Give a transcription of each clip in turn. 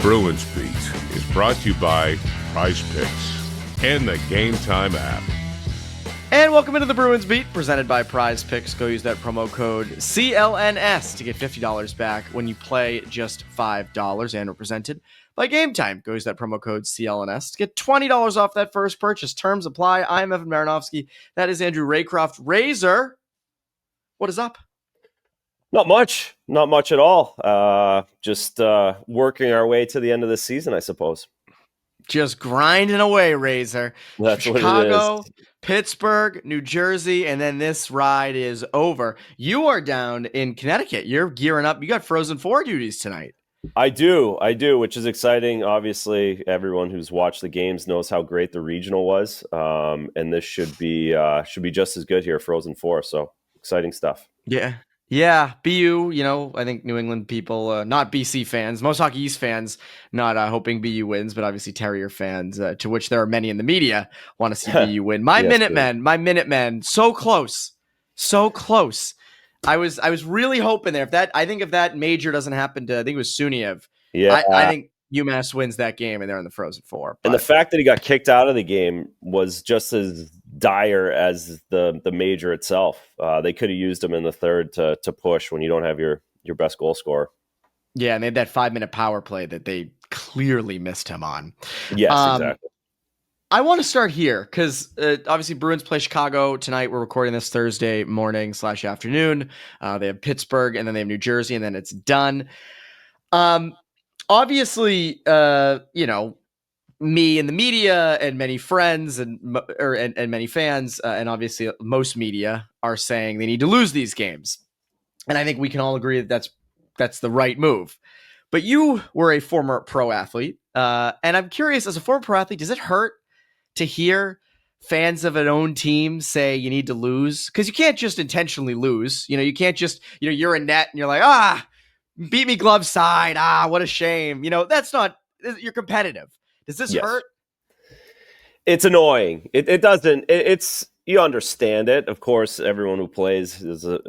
Bruins Beat is brought to you by Prize Picks and the Game Time app. And welcome into the Bruins Beat, presented by Prize Picks. Go use that promo code CLNS to get $50 back when you play just $5, and we're presented by Game Time. Go use that promo code CLNS to get $20 off that first purchase. Terms apply. I'm Evan Marinofsky. That is Andrew Raycroft. Razor, what is up? Not much at all. Just working our way to the end of the season, I suppose. Just grinding away, Razor. That's Chicago, what it is. Pittsburgh, New Jersey, and then this ride is over. You are down in Connecticut. You're gearing up. You got Frozen 4 duties tonight. I do, which is exciting. Obviously, everyone who's watched the games knows how great the regional was, and this should be just as good here, Frozen 4. So exciting stuff. Yeah, BU, I think New England people, not BC fans, most Hockey East fans, not hoping BU wins, but obviously Terrier fans, to which there are many in the media, want to see BU win. My Minutemen, so close. I was really hoping there. If that major doesn't happen to, I think it was Suniev. Yeah, I think UMass wins that game and they're in the Frozen 4. And the fact that he got kicked out of the game was just as dire as the major itself. They could have used him in the third to push when you don't have your best goal scorer. Yeah, and they had that 5-minute power play that they clearly missed him on. Yes, exactly. I want to start here because obviously Bruins play Chicago tonight. We're recording this Thursday morning / afternoon. They have Pittsburgh and then they have New Jersey and then it's done. Obviously, me and the media and many friends and many fans and obviously most media are saying they need to lose these games. And I think we can all agree that that's the right move. But you were a former pro athlete. And I'm curious, as a former pro athlete, does it hurt to hear fans of an own team say you need to lose? Because you can't just intentionally lose. You can't just, you're in net and you're like, beat me glove side. What a shame. That's not, you're competitive. Does this hurt? It's annoying. It doesn't. It's you understand it. Of course, everyone who plays is a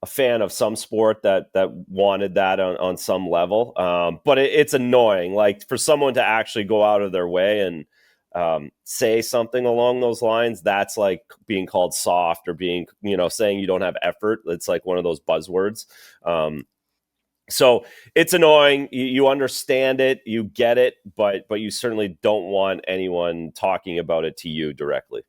fan of some sport that wanted that on some level. But it's annoying. Like for someone to actually go out of their way and say something along those lines, that's like being called soft or being saying you don't have effort. It's like one of those buzzwords. So it's annoying. You understand it, you get it, but you certainly don't want anyone talking about it to you directly.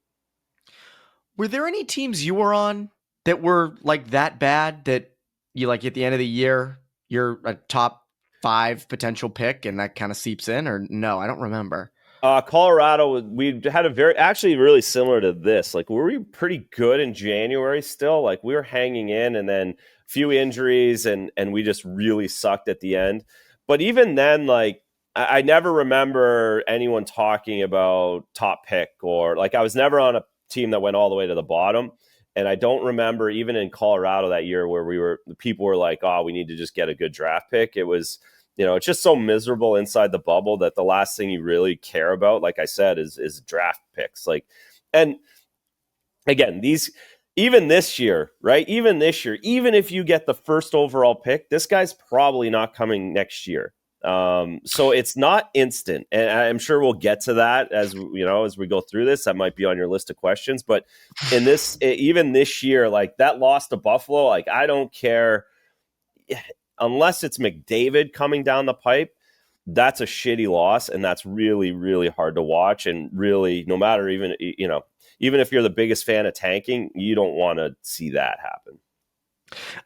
Were there any teams you were on that were like that bad that you like at the end of the year, you're a top 5 potential pick and that kind of seeps in? Or no, I don't remember. Colorado, we had actually really similar to this. Like, were we pretty good in January still? Like we were hanging in and then few injuries and we just really sucked at the end. But even then, like I never remember anyone talking about top pick or like I was never on a team that went all the way to the bottom. And I don't remember even in Colorado that year where people were like, oh, we need to just get a good draft pick. It was, it's just so miserable inside the bubble that the last thing you really care about, like I said, is draft picks. Like, and again, even this year, right? Even if you get the first overall pick, this guy's probably not coming next year. So it's not instant. And I'm sure we'll get to that as we go through this. That might be on your list of questions. But even this year, like that loss to Buffalo, like I don't care unless it's McDavid coming down the pipe. That's a shitty loss. And that's really, really hard to watch. And really, no matter even if you're the biggest fan of tanking, you don't want to see that happen.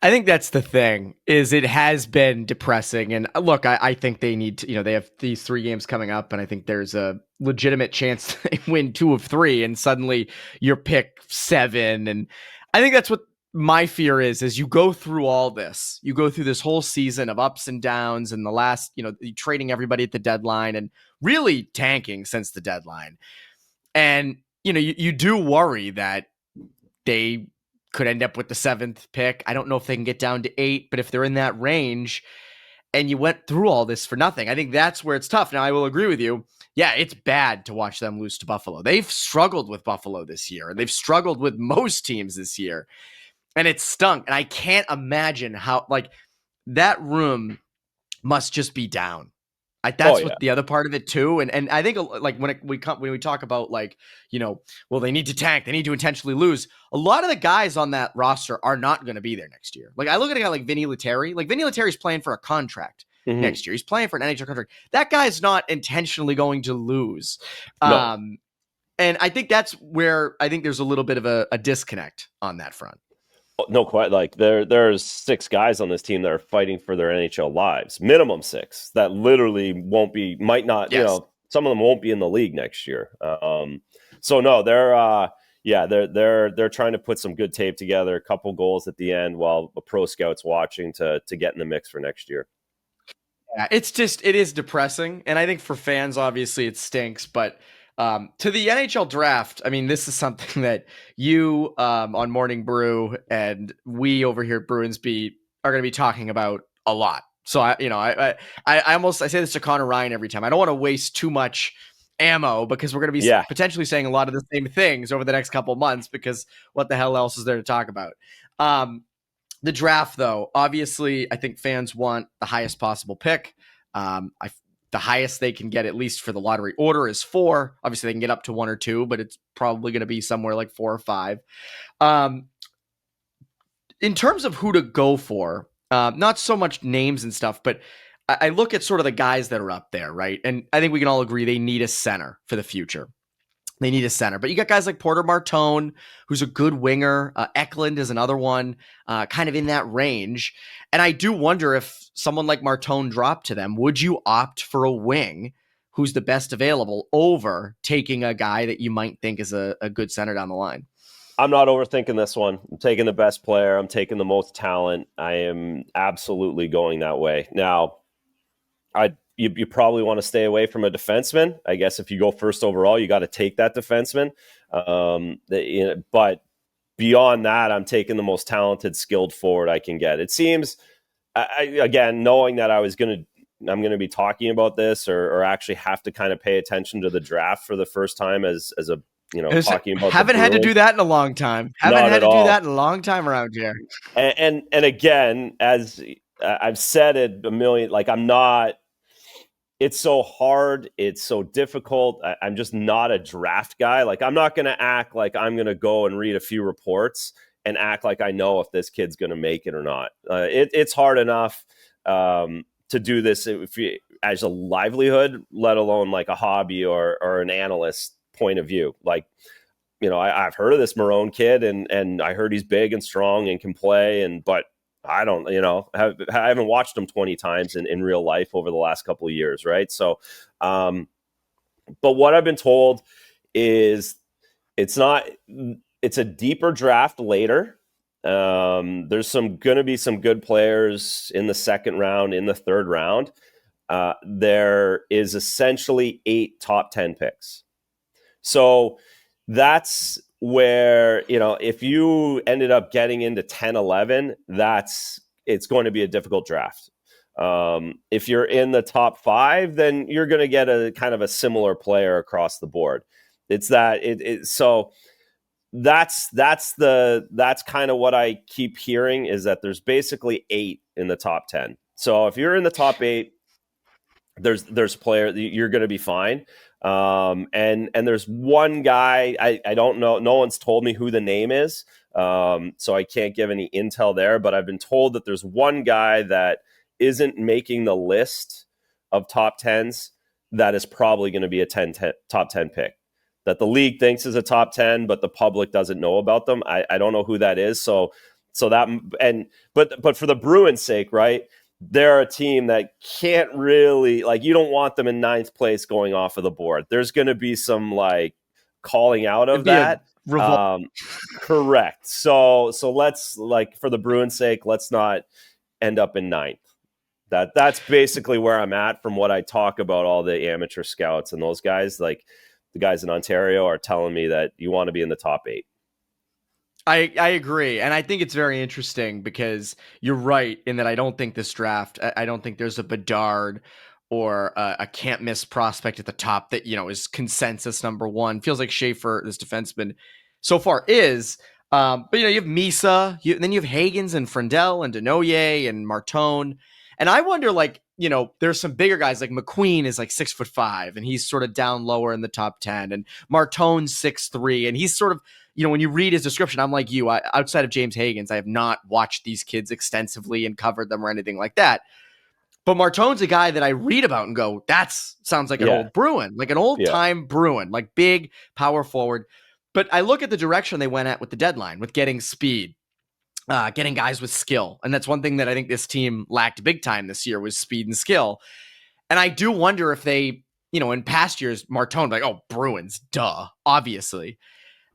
I think that's the thing, is it has been depressing. And look, I think they need to, they have these 3 games coming up, and I think there's a legitimate chance they win 2 of 3, and suddenly you're pick 7. And I think that's what my fear is you go through all this. You go through this whole season of ups and downs, and the last, trading everybody at the deadline and really tanking since the deadline. And you do worry that they could end up with the 7th pick. I don't know if they can get down to 8, but if they're in that range and you went through all this for nothing, I think that's where it's tough. Now, I will agree with you. Yeah, it's bad to watch them lose to Buffalo. They've struggled with Buffalo this year, and they've struggled with most teams this year, and it stunk. And I can't imagine how, like, that room must just be down. That's what the other part of it too. And I think like when we talk about like, well, they need to tank, they need to intentionally lose. A lot of the guys on that roster are not going to be there next year. Like I look at a guy like Vinny Lettieri. Like Vinny Lettieri's playing for a contract next year. He's playing for an NHL contract. That guy's not intentionally going to lose. No. And I think that's where I think there's a little bit of a disconnect on that front. No, quite. Like there's 6 guys on this team that are fighting for their NHL lives, minimum 6 that literally might not, some of them won't be in the league next year. So no, they're trying to put some good tape together, a couple goals at the end while a pro scout's watching to get in the mix for next year. Yeah, it is depressing. And I think for fans, obviously it stinks, but to the NHL draft, I mean, this is something that you on Morning Bru and we over here at Bruins Beat are going to be talking about a lot. So I say this to Conor Ryan every time. I don't want to waste too much ammo because we're going to be potentially saying a lot of the same things over the next couple of months because what the hell else is there to talk about? The draft, though, obviously, I think fans want the highest possible pick. The highest they can get, at least for the lottery order, is 4. Obviously, they can get up to 1 or 2, but it's probably going to be somewhere like 4 or 5. In terms of who to go for, not so much names and stuff, but I look at sort of the guys that are up there, right? And I think we can all agree they need a center for the future. They need a center. But you got guys like Porter Martone, who's a good winger. Eklund is another one, kind of in that range. And I do wonder if someone like Martone dropped to them, would you opt for a wing who's the best available over taking a guy that you might think is a good center down the line? I'm not overthinking this one. I'm taking the best player. I'm taking the most talent. I am absolutely going that way. Now, you probably want to stay away from a defenseman. I guess if you go first overall, you got to take that defenseman. But beyond that, I'm taking the most talented, skilled forward I can get. It seems, again, knowing that I'm going to be talking about this or actually have to kind of pay attention to the draft for the first time as a talking about. Haven't had to do that in a long time. Haven't had to do that in a long time around here. And again, as I've said it a million, like I'm not. It's so hard. It's so difficult. I'm just not a draft guy. Like I'm not going to act like I'm going to go and read a few reports and act like I know if this kid's going to make it or not. It's hard enough to do this as a livelihood, let alone like a hobby or an analyst point of view. Like, I've heard of this Marone kid and I heard he's big and strong and can play but I don't, I haven't watched him 20 times in real life over the last couple of years. Right. So, but what I've been told is it's a deeper draft later. There's going to be some good players in the second round, in the third round. There is essentially 8 top 10 picks. So that's where, if you ended up getting into 10, 11, it's going to be a difficult draft. If you're in the top 5, then you're going to get a kind of a similar player across the board. It's that so that's kind of what I keep hearing is that there's basically 8 in the top 10. So if you're in the top 8, there's a player that you're going to be fine. And there's one guy I don't know. No one's told me who the name is. So I can't give any intel there, but I've been told that there's one guy that isn't making the list of top 10s that is probably going to be a top 10 pick that the league thinks is a top 10, but the public doesn't know about them. I don't know who that is. So but for the Bruins' sake, right? They're a team that can't really, like, you don't want them in 9th place going off of the board. There's going to be some like calling out of that. Correct. So let's, like, for the Bruins' sake, let's not end up in 9th. That's basically where I'm at from what I talk about all the amateur scouts and those guys. Like the guys in Ontario are telling me that you want to be in the top 8. I agree. And I think it's very interesting because you're right in that I don't think this draft, I don't think there's a Bedard or a can't miss prospect at the top that, is consensus number 1. Feels like Schaefer, this defenseman, so far is. But, you have Misa, then you have Hagens and Frendel and Denoyer and Martone. And I wonder, like, there's some bigger guys, like McQueen is like 6'5", and he's sort of down lower in the top 10, and Martone's 6'3", and he's sort of, when you read his description, I'm like you, outside of James Haggens, I have not watched these kids extensively and covered them or anything like that. But Martone's a guy that I read about and go, sounds like an old Bruin, like an old time Bruin, like big power forward. But I look at the direction they went at with the deadline, with getting speed, getting guys with skill. And that's one thing that I think this team lacked big time this year was speed and skill. And I do wonder if they, in past years, Martone, like, oh, Bruins, duh, obviously.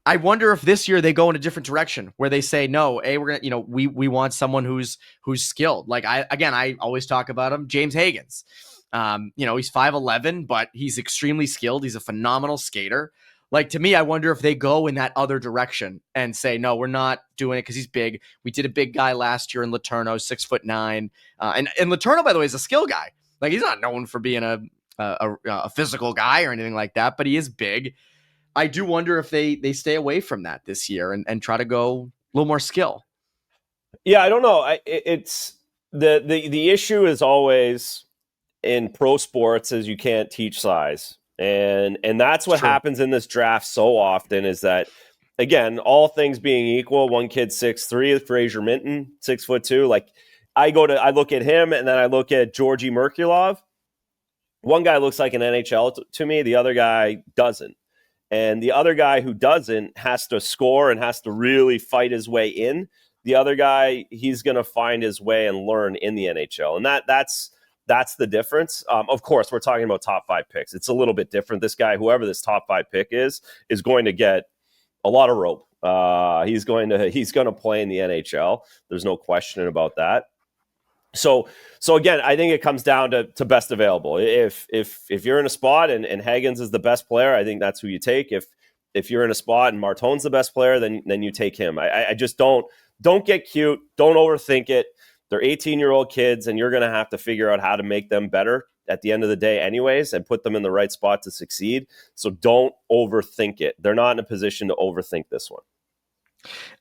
I wonder if this year they go in a different direction where they say, no, hey, we're going to, we want someone who's skilled. Like I always talk about him, James Haggens. He's 5'11", but he's extremely skilled. He's a phenomenal skater. Like, to me, I wonder if they go in that other direction and say, no, we're not doing it because he's big. We did a big guy last year in Letourneau, 6'9". And Letourneau, by the way, is a skill guy. Like, he's not known for being a physical guy or anything like that, but he is big. I do wonder if they stay away from that this year and try to go a little more skill. Yeah, I don't know. It's the issue is always in pro sports is you can't teach size. And that's what happens in this draft so often is that, again, all things being equal, one kid's 6'3", Fraser Minton, 6'2". Like I look at him and then I look at Georgi Merkulov. One guy looks like an NHL to me. The other guy doesn't. And the other guy who doesn't has to score and has to really fight his way in. The other guy, he's going to find his way and learn in the NHL. And that's the difference. Of course, we're talking about top 5 picks. It's a little bit different. This guy, whoever this top 5 pick is going to get a lot of rope. He's going to play in the NHL. There's no question about that. So again, I think it comes down to best available. If you're in a spot and Haggens is the best player, I think that's who you take. If you're in a spot and Martone's the best player, then you take him. I just don't get cute. Don't overthink it. They're 18-year-old kids, and you're going to have to figure out how to make them better at the end of the day anyways and put them in the right spot to succeed. So don't overthink it. They're not in a position to overthink this one.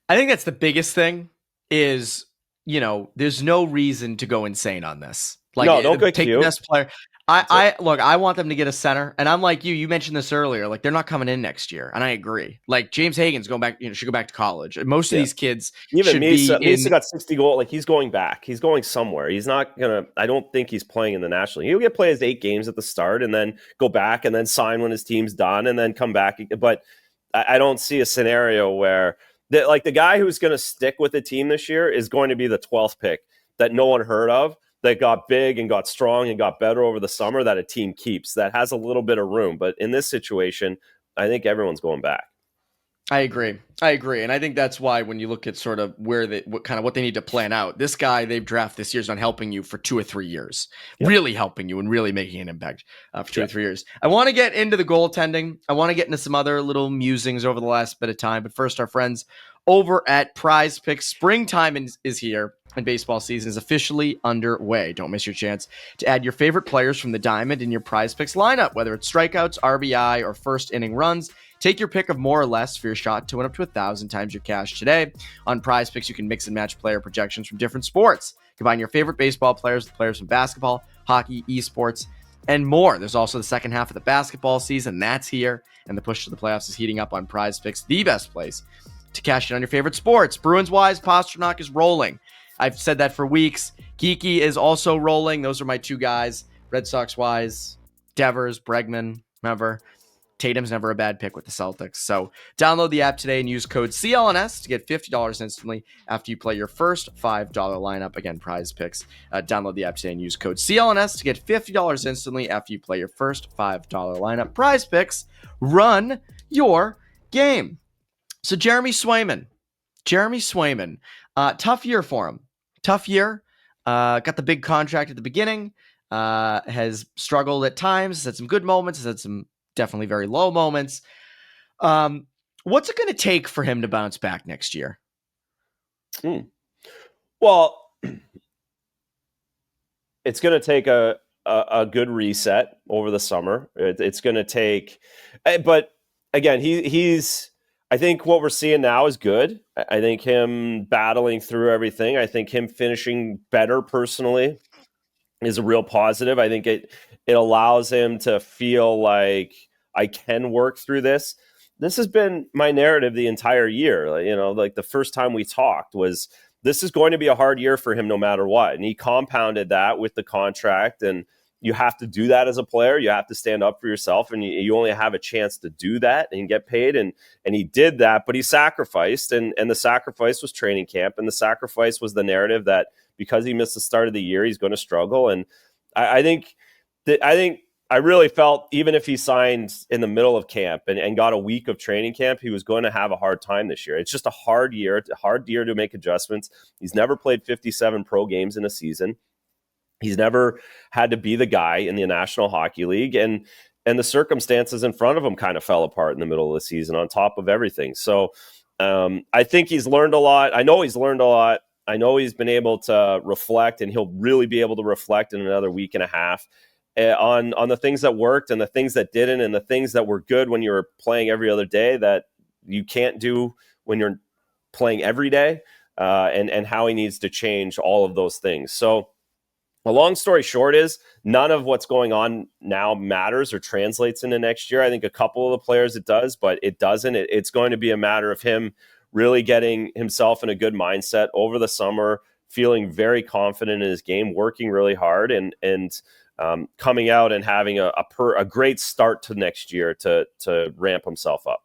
I think that's the biggest thing is, there's no reason to go insane on this. Like, no, don't get take cute. The best player. I want them to get a center, and I'm like you mentioned this earlier, like they're not coming in next year, and I agree. Like James Haggens going back, should go back to college. Most of these kids, even Misa got 60 goals. Like he's going back. He's going somewhere. He's not gonna. I don't think he's playing in the National League. He'll get play his 8 games at the start, and then go back, and then sign when his team's done, and then come back. But I don't see a scenario where the guy who's going to stick with the team this year is going to be the 12th pick that no one heard of, that got big and got strong and got better over the summer, that a team keeps, that has a little bit of room. But in this situation, I think everyone's going back. I agree. And I think that's why when you look at sort of what they need to plan out, this guy they've drafted this year is not helping you for 2 or 3 years, really helping you and really making an impact for 2 or 3 years. I want to get into the goaltending. I want to get into some other little musings over the last bit of time. But first, our friends over at Prize Picks. Springtime is here and baseball season is officially underway. Don't miss your chance to add your favorite players from the Diamond in your Prize Picks lineup, whether it's strikeouts, RBI, or first inning runs. Take your pick of more or less for your shot to win up to 1,000 times your cash today. On Prize Picks, you can mix and match player projections from different sports. Combine your favorite baseball players with players from basketball, hockey, esports, and more. There's also the second half of the basketball season. That's here, and the push to the playoffs is heating up on Prize Picks, the best place to cash in on your favorite sports. Bruins-wise, Pastrnak is rolling. I've said that for weeks. Geeky is also rolling. Those are my 2 guys. Red Sox-wise, Devers, Bregman, remember. Tatum's never a bad pick with the Celtics. So download the app today and use code CLNS to get $50 instantly after you play your first $5 lineup. Again, Prize Picks. Download the app today and use code CLNS to get $50 instantly after you play your first $5 lineup. Prize Picks, run your game. So Jeremy Swayman, tough year for him. Tough year. Got the big contract at the beginning. Has struggled at times. Has had some good moments. Has had some definitely very low moments. What's it going to take for him to bounce back next year? Well, it's going to take a good reset over the summer. It's going to take, but again, he's. I think what we're seeing now is good. I think him battling through everything. I think him finishing better personally is a real positive. I think it allows him to feel like I can work through this. This has been my narrative the entire year. You know, like the first time we talked was this is going to be a hard year for him no matter what. And he compounded that with the contract. And you have to do that as a player. You have to stand up for yourself, and you only have a chance to do that and get paid. And he did that, but he sacrificed, and the sacrifice was training camp, and the sacrifice was the narrative that because he missed the start of the year, he's going to struggle. And I think I really felt even if he signed in the middle of camp and got a week of training camp, he was going to have a hard time this year. It's just a hard year. It's a hard year to make adjustments. He's never played 57 pro games in a season. He's never had to be the guy in the National Hockey League, and the circumstances in front of him kind of fell apart in the middle of the season on top of everything. So I think he's learned a lot. I know he's learned a lot. I know he's been able to reflect, and he'll really be able to reflect in another week and a half on the things that worked and the things that didn't, and the things that were good when you were playing every other day that you can't do when you're playing every day, and how he needs to change all of those things. So a long story short is none of what's going on now matters or translates into next year. I think a couple of the players it does, but it doesn't. It's going to be a matter of him really getting himself in a good mindset over the summer, feeling very confident in his game, working really hard, and coming out and having a great start to next year to ramp himself up.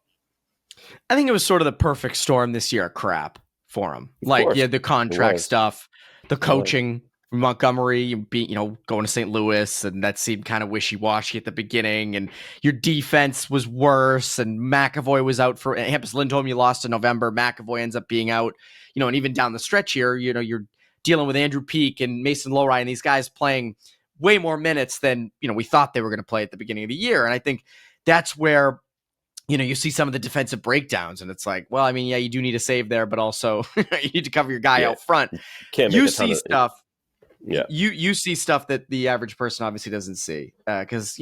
I think it was sort of the perfect storm this year. Crap for him, the contract stuff, the coaching. Montgomery, going to St. Louis, and that seemed kind of wishy-washy at the beginning, and your defense was worse, and McAvoy was out for Hampus Lindholm. You lost in November. McAvoy ends up being out, and even down the stretch here, you're dealing with Andrew Peeke and Mason Lowry, and these guys playing way more minutes than we thought they were going to play at the beginning of the year. And I think that's where you see some of the defensive breakdowns, and it's like, well, I mean, yeah, you do need a save there, but also you need to cover your guy out front. You see stuff. Yeah, you see stuff that the average person obviously doesn't see because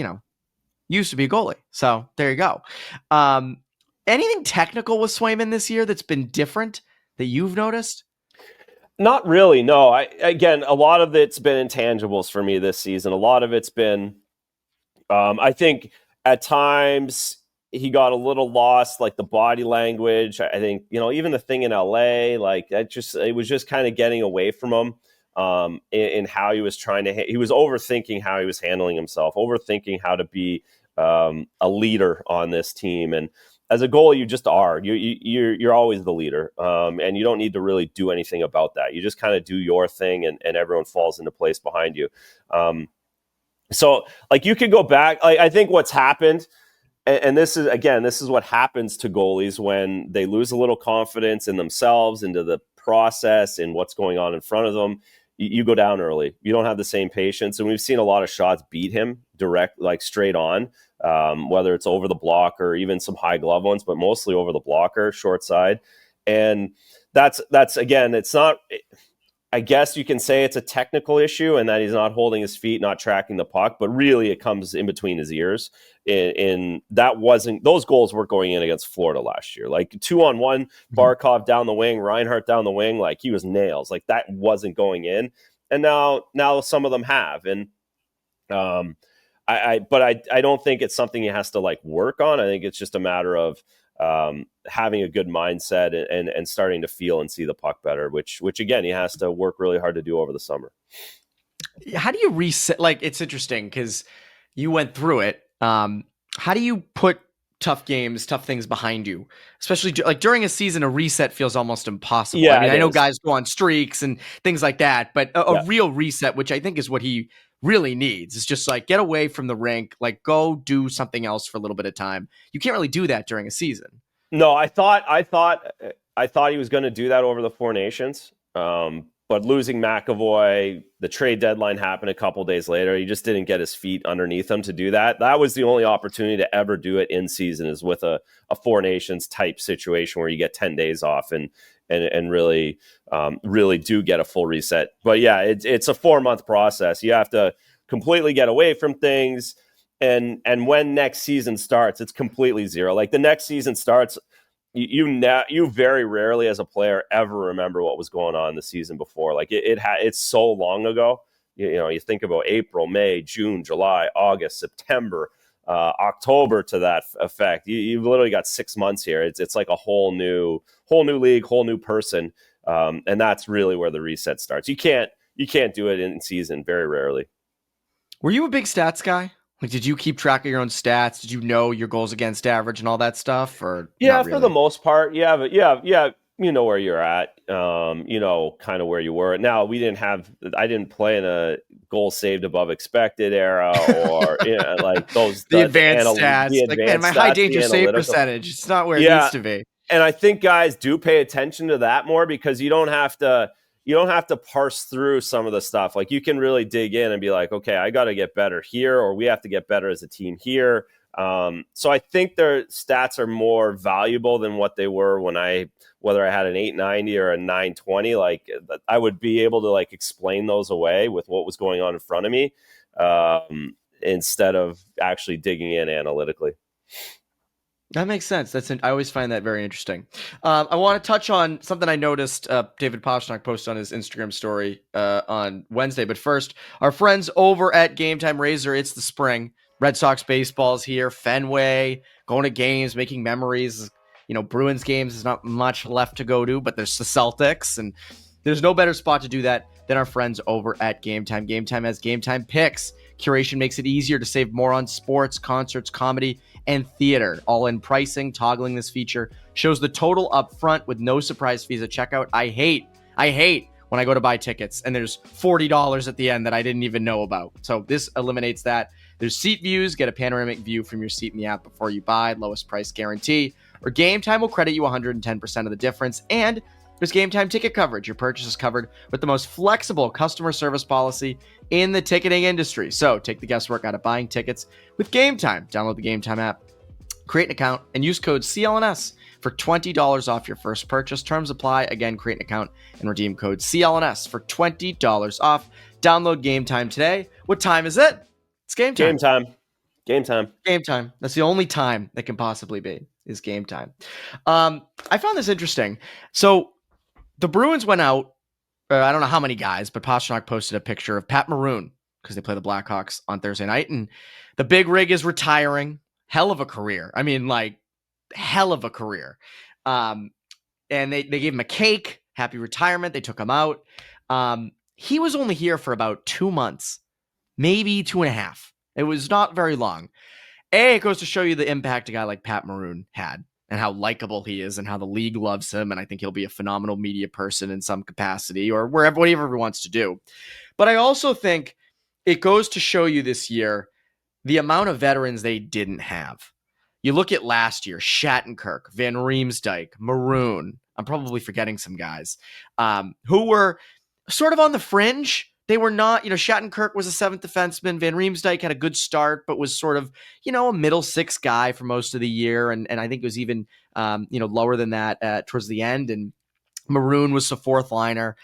used to be a goalie. So there you go. Anything technical with Swayman this year that's been different that you've noticed? Not really. No. Again, a lot of it's been intangibles for me this season. A lot of it's been, I think at times he got a little lost, like the body language. I think even the thing in LA, like it was just kind of getting away from him. In how he was he was overthinking how he was handling himself, overthinking how to be a leader on this team. And as a goalie, you just are. You're always the leader, and you don't need to really do anything about that. You just kind of do your thing, and everyone falls into place behind you. So, like, you could go back. I think what's happened, and this is what happens to goalies when they lose a little confidence in themselves, into the process, and what's going on in front of them. You go down early. You don't have the same patience. And we've seen a lot of shots beat him direct, like straight on, whether it's over the block or even some high glove ones, but mostly over the blocker, short side. And that's again, it's not, I guess you can say it's a technical issue and that he's not holding his feet, not tracking the puck, but really it comes in between his ears. Those goals weren't going in against Florida last year. Like 2-on-1, Barkov down the wing, Reinhart down the wing, like he was nails. Like that wasn't going in. And now some of them have. And I don't think it's something he has to like work on. I think it's just a matter of having a good mindset and starting to feel and see the puck better, which again, he has to work really hard to do over the summer. How do you reset? Like, it's interesting because you went through it. How do you put tough things behind you, especially like during a season? A reset feels almost impossible. Yeah, I mean, I know guys go on streaks and things like that, but a real reset, which I think is what he really needs, is just like get away from the rink, like go do something else for a little bit of time. You can't really do that during a season. No, I thought he was going to do that over the Four Nations. But losing McAvoy, the trade deadline happened a couple days later. He just didn't get his feet underneath him to do that. That was the only opportunity to ever do it in season, is with a Four Nations type situation where you get 10 days off and really do get a full reset. But yeah, it's a 4-month process. You have to completely get away from things. And when next season starts, it's completely zero. Like the next season starts, you very rarely as a player ever remember what was going on the season before. Like it's so long ago You think about April, May, June, July, August, September, October to that effect. You've literally got 6 months here. It's like a whole new league, whole new person, and that's really where the reset starts. You can't do it in season, very rarely. Were you a big stats guy? Like, did you keep track of your own stats? Did you know your goals against average and all that stuff? Or yeah, not really? For the most part, yeah, but yeah. You know where you're at. You know kind of where you were. Now I didn't play in a goal saved above expected era or like those the advanced stats. Like, man, my high danger save percentage. It's not where it needs to be. And I think guys do pay attention to that more because you don't have to parse through some of the stuff. Like you can really dig in and be like, okay, I got to get better here, or we have to get better as a team here. So I think their stats are more valuable than what they were whether I had an 890 or a 920, like I would be able to like explain those away with what was going on in front of me, instead of actually digging in analytically. That makes sense. I always find that very interesting. I want to touch on something I noticed David Pastrnak posted on his Instagram story on Wednesday. But first, our friends over at Game Time Razor, it's the spring. Red Sox baseball's here, Fenway, going to games, making memories. Bruins games, there's not much left to go to, but there's the Celtics, and there's no better spot to do that than our friends over at Game Time. Game Time has Game Time picks. Curation makes it easier to save more on sports, concerts, comedy, and theater. All-in pricing, toggling this feature shows the total up front with no surprise fees at checkout. I hate when I go to buy tickets and there's $40 at the end that I didn't even know about. So this eliminates that. There's seat views. Get a panoramic view from your seat in the app before you buy. Lowest price guarantee. Or Game Time will credit you 110% of the difference. And there's Game Time ticket coverage. Your purchase is covered with the most flexible customer service policy in the ticketing industry. So take the guesswork out of buying tickets with Game Time. Download the Game Time app, create an account, and use code CLNS for $20 off your first purchase. Terms apply. Again, create an account and redeem code CLNS for $20 off. Download Game Time today. What time is it? It's Game Time. Game time. That's the only time that can possibly be, is Game Time. I found this interesting. So the Bruins went out, I don't know how many guys, but Pastrnak posted a picture of Pat Maroon because they play the Blackhawks on Thursday night. And the big rig is retiring. Hell of a career. I mean, like, hell of a career. And they gave him a cake. Happy retirement. They took him out. He was only here for about 2 months, maybe 2.5. It was not very long. It goes to show you the impact a guy like Pat Maroon had and how likable he is and how the league loves him. And I think he'll be a phenomenal media person in some capacity or whatever he wants to do. But I also think it goes to show you this year the amount of veterans they didn't have. You look at last year, Shattenkirk, Van Riemsdyk, Maroon. I'm probably forgetting some guys who were sort of on the fringe. They were not, Shattenkirk was a seventh defenseman. Van Riemsdyk had a good start, but was sort of, a middle six guy for most of the year. And I think it was even, lower than that towards the end. And Maroon was the fourth liner,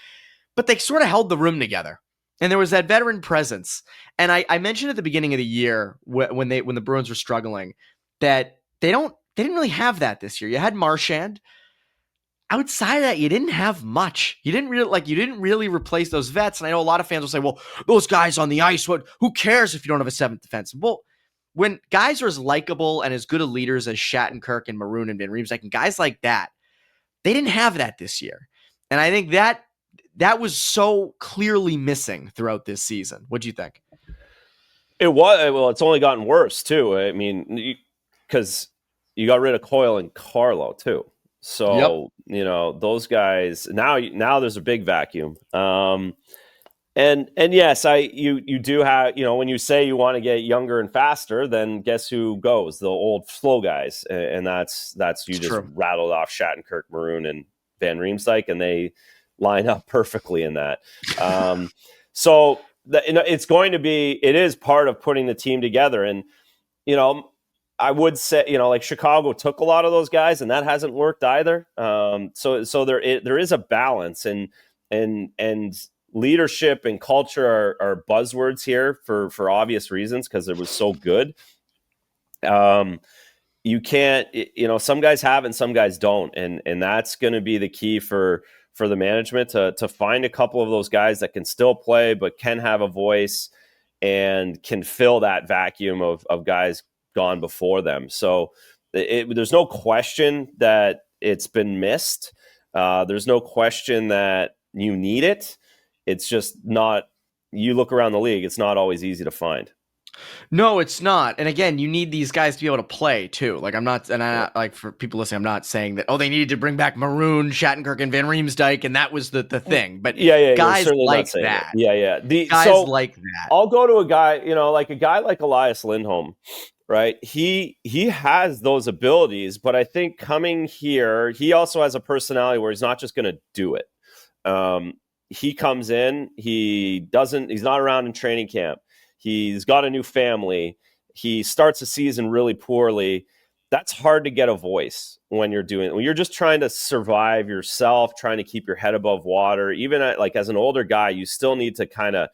but they sort of held the room together. And there was that veteran presence. And I mentioned at the beginning of the year when the Bruins were struggling that they didn't really have that this year. You had Marchand. Outside of that, you didn't have much. You didn't really replace those vets. And I know a lot of fans will say, well, those guys on the ice, who cares if you don't have a seventh defenseman? Well, when guys are as likable and as good of leaders as Shattenkirk and Maroon and Van Riemsdyk and guys like that, they didn't have that this year. And I think that was so clearly missing throughout this season. What do you think? It was. Well, it's only gotten worse too. I mean, because you got rid of Coyle and Carlo too. So, those guys now there's a big vacuum. And yes, you do have, when you say you want to get younger and faster, then guess who goes? The old slow guys. And that's you just true. Rattled off Shattenkirk, Maroon, and Van Riemsdyk, and they line up perfectly in that. So it is part of putting the team together. And, I would say, like Chicago took a lot of those guys, and that hasn't worked either. So there is a balance, and leadership and culture are buzzwords here for obvious reasons because it was so good. You can't, some guys have and some guys don't, and that's going to be the key for for the management to find a couple of those guys that can still play but can have a voice and can fill that vacuum of guys gone before them. So there's no question that it's been missed. There's no question that you need it. It's just not, you look around the league, it's not always easy to find. No, it's not. And again, you need these guys to be able to play too. Like like for people listening, I'm not saying that, they needed to bring back Maroon, Shattenkirk, and Van Riemsdyk, and that was the thing. But guys like that. Guys like that. I'll go to a guy, like a guy like Elias Lindholm, right? He has those abilities, but I think coming here, he also has a personality where he's not just going to do it. He comes in, he's not around in training camp. He's got a new family. He starts the season really poorly. That's hard to get a voice when you're just trying to survive yourself, trying to keep your head above water. Even as an older guy, you still need to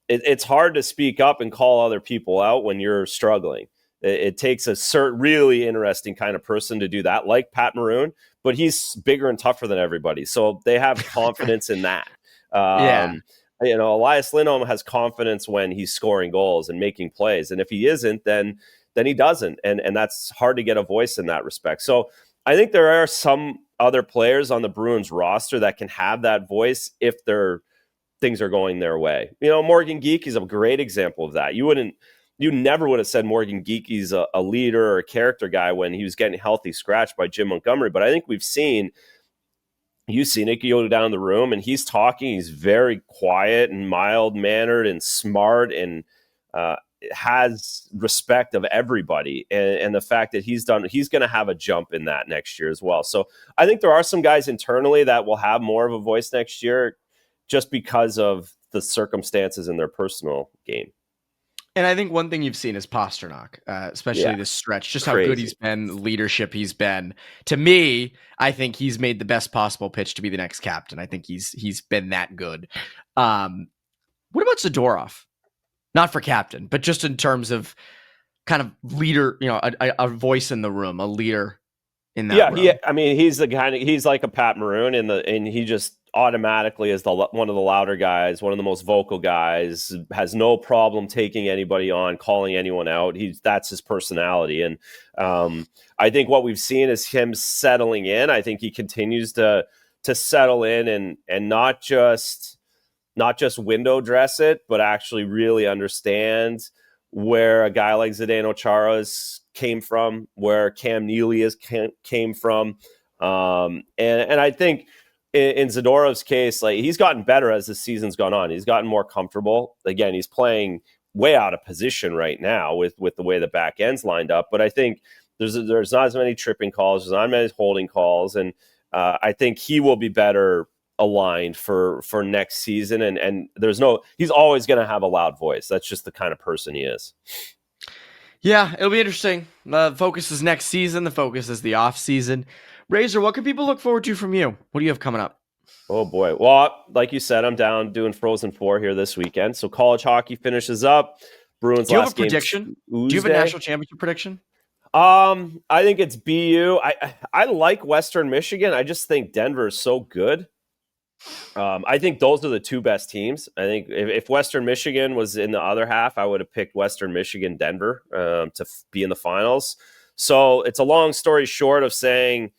it's hard to speak up and call other people out when you're struggling. It takes a certain really interesting kind of person to do that, like Pat Maroon, but he's bigger and tougher than everybody. So they have confidence in that. Elias Lindholm has confidence when he's scoring goals and making plays. And if he isn't, then he doesn't. And that's hard to get a voice in that respect. So I think there are some other players on the Bruins roster that can have that voice if things are going their way. Morgan Geeky's a great example of that. You never would have said Morgan Geeky's a leader or a character guy when he was getting healthy scratched by Jim Montgomery. But I think you've seen it, you go down the room and he's talking. He's very quiet and mild-mannered and smart and has respect of everybody. And the fact that he's going to have a jump in that next year as well. So I think there are some guys internally that will have more of a voice next year just because of the circumstances in their personal game. And I think one thing you've seen is Pasternak, especially this stretch, just how good he's been, leadership he's been. To me, I think he's made the best possible pitch to be the next captain. I think he's been that good. What about Zadorov? Not for captain, but just in terms of kind of leader, a voice in the room, a leader in that room. Yeah. I mean, he's like a Pat Maroon and he just automatically is one of the louder guys, one of the most vocal guys, has no problem taking anybody on, calling anyone out. That's his personality. And I think what we've seen is him settling in. I think he continues to settle in and not just window dress it, but actually really understand where a guy like Zdeno Chara's came from, where Cam Neely came from. And I think in Zadorov's case, he's gotten better as the season's gone on. He's gotten more comfortable. Again, he's playing way out of position right now with the way the back end's lined up. But I think there's not as many tripping calls, there's not as many holding calls, and I think he will be better aligned for next season. And he's always going to have a loud voice. That's just the kind of person he is. Yeah, it'll be interesting. The focus is next season. The focus is the off season. Razor, what can people look forward to from you? What do you have coming up? Oh, boy. Well, like you said, I'm down doing Frozen 4 here this weekend. So college hockey finishes up. Bruins last game. Do you have a prediction? Do you have a national championship prediction? I think it's BU. I like Western Michigan. I just think Denver is so good. I think those are the two best teams. I think if Western Michigan was in the other half, I would have picked Western Michigan, Denver to be in the finals. So it's a long story short of saying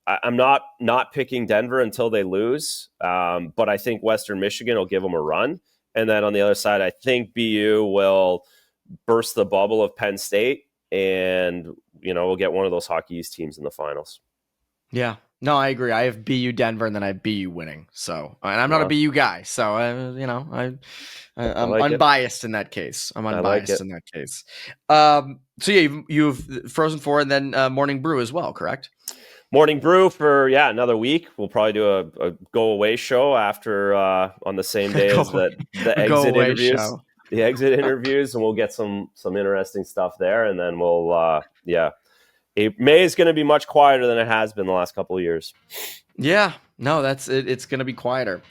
I'm not picking Denver until they lose, but I think Western Michigan will give them a run. And then on the other side, I think BU will burst the bubble of Penn State, and we'll get one of those Hockey East teams in the finals. Yeah. No, I agree. I have BU Denver, and then I have BU winning. So, and I'm not a BU guy, so I'm unbiased in that case. I'm unbiased in that case. So yeah, you've Frozen 4, and then Morning Bru as well, correct? Morning Bru for another week. We'll probably do a go away show after on the same day as the exit interviews. Show. The exit interviews, and we'll get some interesting stuff there, and then we'll May is going to be much quieter than it has been the last couple of years. Yeah, no, that's it. It's going to be quieter.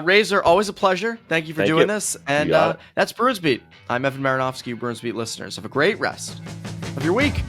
Razor, always a pleasure. Thank you for doing this. And that's Bruins Beat. I'm Evan Marinofsky, Bruins Beat listeners. Have a great rest of your week.